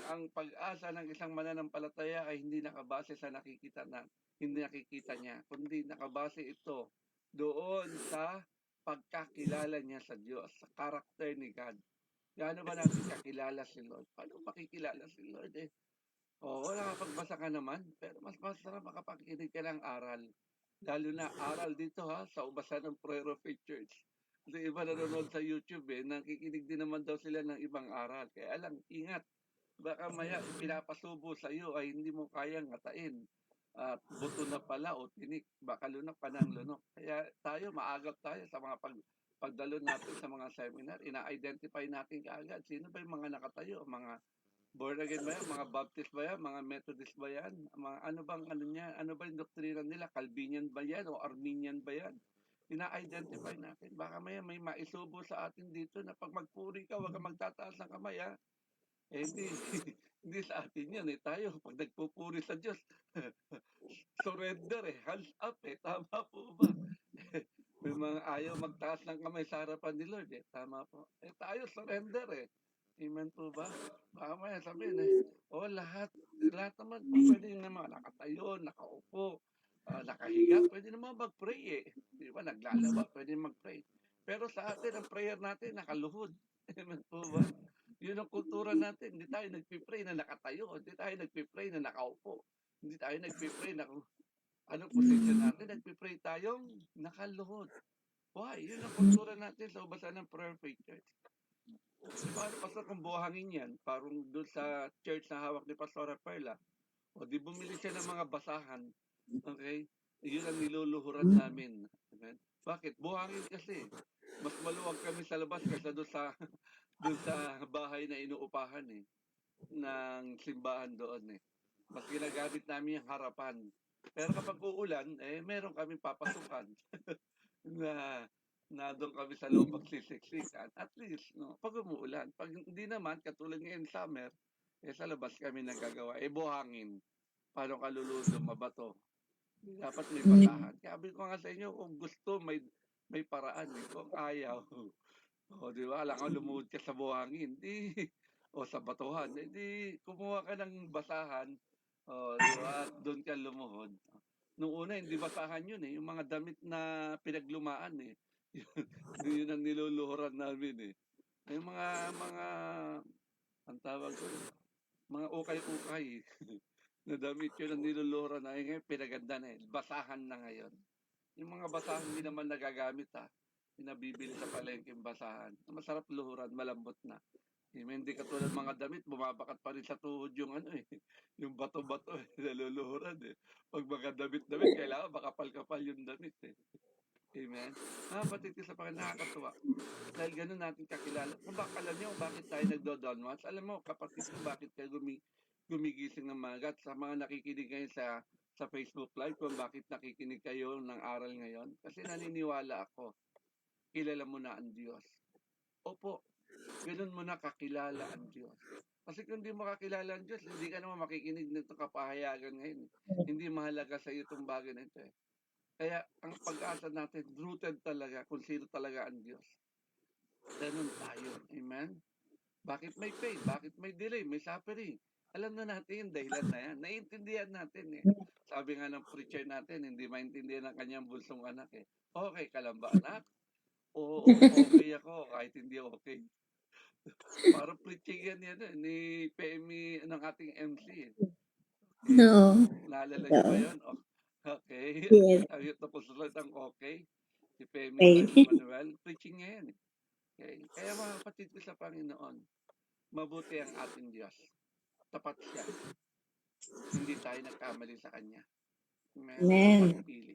[SPEAKER 1] Ang pag-asa ng isang mananampalataya ay hindi nakabase sa hindi nakikita niya, kundi nakabase ito doon sa pagkakilala niya sa Diyos, sa karakter ni God. Gaano ba natin kakilala si Lord? Paano makikilala si Lord eh? Oo, nakapagbasa ka naman, pero mas masarap makapakinig ka ng aral. Lalo na aral dito ha, sa ubasan ng Prayer of Faith Church. Kasi iba nanonood sa YouTube nakikinig din naman daw sila ng ibang aral. Kaya lang, ingat. Baka maya ipinapasubo sa iyo ay hindi mo kayang ngatain. At buto na pala o tinik, baka lunok ka ng lunok. Kaya tayo, maagap tayo sa mga pagdalo natin sa mga seminar. Ina-identify natin kaagad sino ba yung mga nakatayo, mga born again ba yan, mga Baptist ba yan, mga Methodist ba yan, mga ano bang ano niya, ano ba yung doktrina nila, Calvinian ba yan o Arminian ba yan? Ina-identify natin. Baka may maisubo sa atin dito na pag magpuri ka, huwag kang magtataas ng kamay ha. Hindi, hindi sa atin yan Tayo, pag nagpupuri sa Diyos, surrender hands up Tama po ba? May mga ayaw magtaas ng kamay sa harapan ni Lord Tama po. Tayo surrender Amen po ba? Baka maya sabihin lahat naman po pwede naman nakatayo, nakaupo, nakahiga, pwede naman mag-pray Di ba? Naglalaba, pwede mag-pray. Pero sa atin, ang prayer natin, nakaluhod. Amen po ba? Yun ang kultura natin. Hindi tayo nagpipray na nakatayo. Hindi tayo nagpipray na nakaupo. Hindi tayo nagpipray na kung anong position natin. Nagpipray tayong nakaluhod. Why? Yun ang kultura natin sa ubasan ng Prayer Faith Church. Paano pastor kung buhangin yan? Parang doon sa church na hawak ni Pastora Perla. O di bumili siya ng mga basahan. Okay? Yun ang niluluhuran namin. Amen? Bakit? Buhangin kasi. Mas maluwag kami sa labas kaysa doon sa bahay na inuupahan ng simbahan doon Mas ginagamit namin yung harapan. Pero kapag uulan, meron kami papasukan na doon kami sa loob magsisiksikan. At least, no, pag umuulan. Pag hindi naman, katulad ngayon summer, sa labas kami nagagawa. Buhangin. Paano ka luluso, mabato? Dapat may basahan. Kaya sabi ko nga sa inyo, kung gusto, may paraan Kung ayaw, di ba? Alam ka, lumuhod ka sa buhangin. O sa batuhan. Di, kumuha ka ng basahan. Di ba? Doon ka lumuhod. Nung una, hindi basahan yun Yung mga damit na pinaglumaan yun ang niluluhuran namin Yung mga, ang tawag ko, mga ukay-ukay. Na damit yun ang niluluhuran na ngayon, pinaganda Basahan na ngayon. Yung mga basahan hindi naman nagagamit Pinabibili sa palengke yung basahan. Masarap luhuran, malambot na. Hindi katulad mga damit, bumabakat pa rin sa tuhod yung yung bato-bato naluluhuran Pag mga damit-damit, kailangan makapal-kapal yung damit Amen. Kapatid ko sa Panginoon, nakakatuwa. Dahil ganun natin kakilala. Kung baka alam niyo bakit tayo nagdo-Don Juans, alam mo kapatid ko bakit kayo gumigising ng mga sa mga nakikinig ngayon sa Facebook Live kung bakit nakikinig kayo ng aral ngayon. Kasi naniniwala ako, kilala mo na ang Diyos. Opo, ganun mo na kakilala ang Diyos. Kasi kung hindi mo kakilala ang Diyos, hindi ka naman makikinig nito kapahayagan ngayon. Hindi mahalaga sa iyo itong bagay na ito Kaya ang pag-asa natin, rooted talaga kung sino talaga ang Diyos. Ganun tayo. Amen? Bakit may pain? Bakit may delay? May suffering? Alam na natin yung dahilan na yan. Naiintindihan natin Sabi nga ng preacher natin, hindi maintindihan ng kanyang bulsong anak Okay ka lang ba anak? Oo, okay ako kahit hindi okay. Parang preaching yan ni PME ng ating MC
[SPEAKER 2] Oo.
[SPEAKER 1] Naalala niyo ba yun? Okay.
[SPEAKER 2] Yes.
[SPEAKER 1] Ayun, tapos ulit ang okay. Si Femi
[SPEAKER 2] Okay.
[SPEAKER 1] Manuel, preaching niya yan Okay. Kaya mga kapatid ko sa Panginoon, mabuti ang ating Diyos. Tapat siya. Hindi tayo nagkamali sa Kanya. Sa
[SPEAKER 2] Amen.
[SPEAKER 1] pagpili.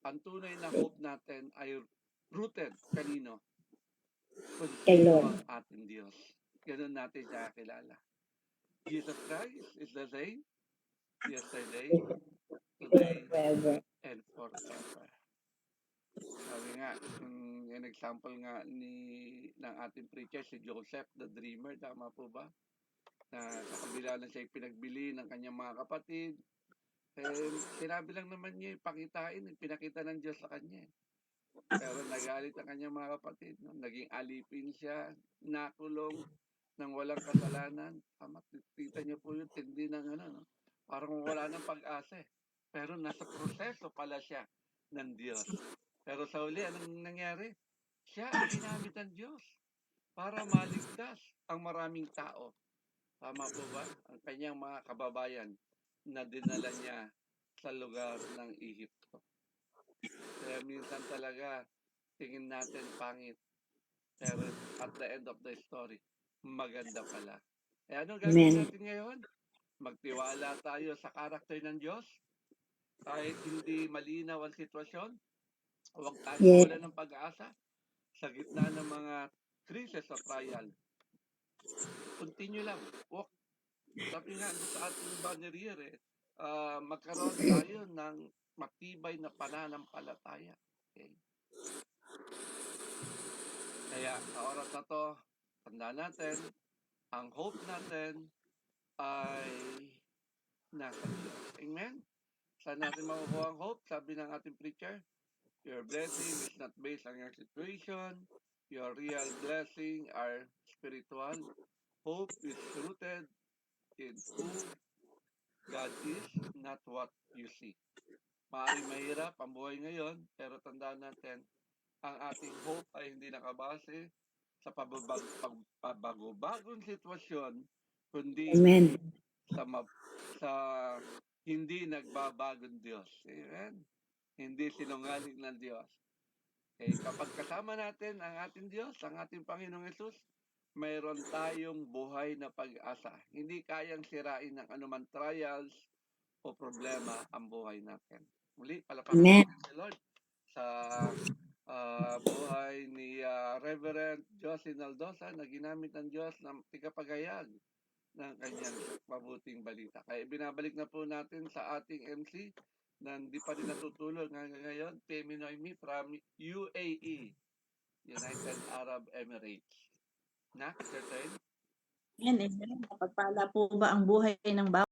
[SPEAKER 1] Ang tunay na hope natin ay rooted kanino? Kung
[SPEAKER 2] Kay
[SPEAKER 1] sino
[SPEAKER 2] Lord.
[SPEAKER 1] ang ating Diyos. Ganun natin siya kilala. Jesus Christ is the same yesterday, today,
[SPEAKER 2] Forever.
[SPEAKER 1] and forever. Sabi nga, yung example nga ng ating preacher, si Joseph, the dreamer, tama po ba? Na sa kabila na siya pinagbili ng kanyang mga kapatid, sinabi lang naman niya, pinakita ng Diyos sa kanya Pero nagalit ang kanyang mga kapatid. No? Naging alipin siya, nakulong, nang walang kasalanan. Makikita niyo po yung tindi ng no? Parang wala ng pag-asa Pero nasa proseso pala siya ng Diyos. Pero sa uli, anong nangyari? Siya ang ginamit ng Diyos para maligtas ang maraming tao. Tama po ba? Ang kanyang mga kababayan na dinala niya sa lugar ng Ehipto. Kaya minsan talaga tingin natin pangit, pero at the end of the story, maganda pala. Eh anong gagawin
[SPEAKER 2] Amen.
[SPEAKER 1] natin ngayon? Magtiwala tayo sa karakter ng Diyos kahit hindi malinaw ang sitwasyon. Huwag tayong
[SPEAKER 2] Yes.
[SPEAKER 1] mawalan ng pag-asa sa gitna ng mga krisis o trial. Continue lang. Walk. Sabi nga doon sa ating banner magkaroon tayo ng matibay na pananampalataya. Okay? Kaya sa oras na to, tandaan natin, ang hope natin ay nasa Diyos. Amen? Saan natin makukuha ang hope? Sabi ng ating preacher, your blessing is not based on your situation. Your real blessing are spiritual. Hope is rooted in who God is, not what you see. Maaaring mahirap ang buhay ngayon, pero tandaan natin, ang ating hope ay hindi nakabase sa pabagong sitwasyon, kundi
[SPEAKER 2] Amen.
[SPEAKER 1] sa hindi nagbabagong Diyos. Amen? Hindi sinungaling ng Diyos. Okay, kapag kasama natin ang ating Diyos, ang ating Panginoong Yesus, mayroon tayong buhay na pag-asa. Hindi kayang sirain ng anuman trials o problema ang buhay natin. Muli, palapakan
[SPEAKER 2] Amen.
[SPEAKER 1] natin si Lord sa buhay ni Reverend Josie Naldosa na ginamit ng Diyos ng tigapagayag ng kanyang mabuting balita. Kaya binabalik na po natin sa ating MC na hindi pa rin natutulog hanggang ngayon, Pemi Noemi from UAE, United Arab Emirates. Nak, it's your turn.
[SPEAKER 3] Amen. Pagpala po ba ang buhay ng bawat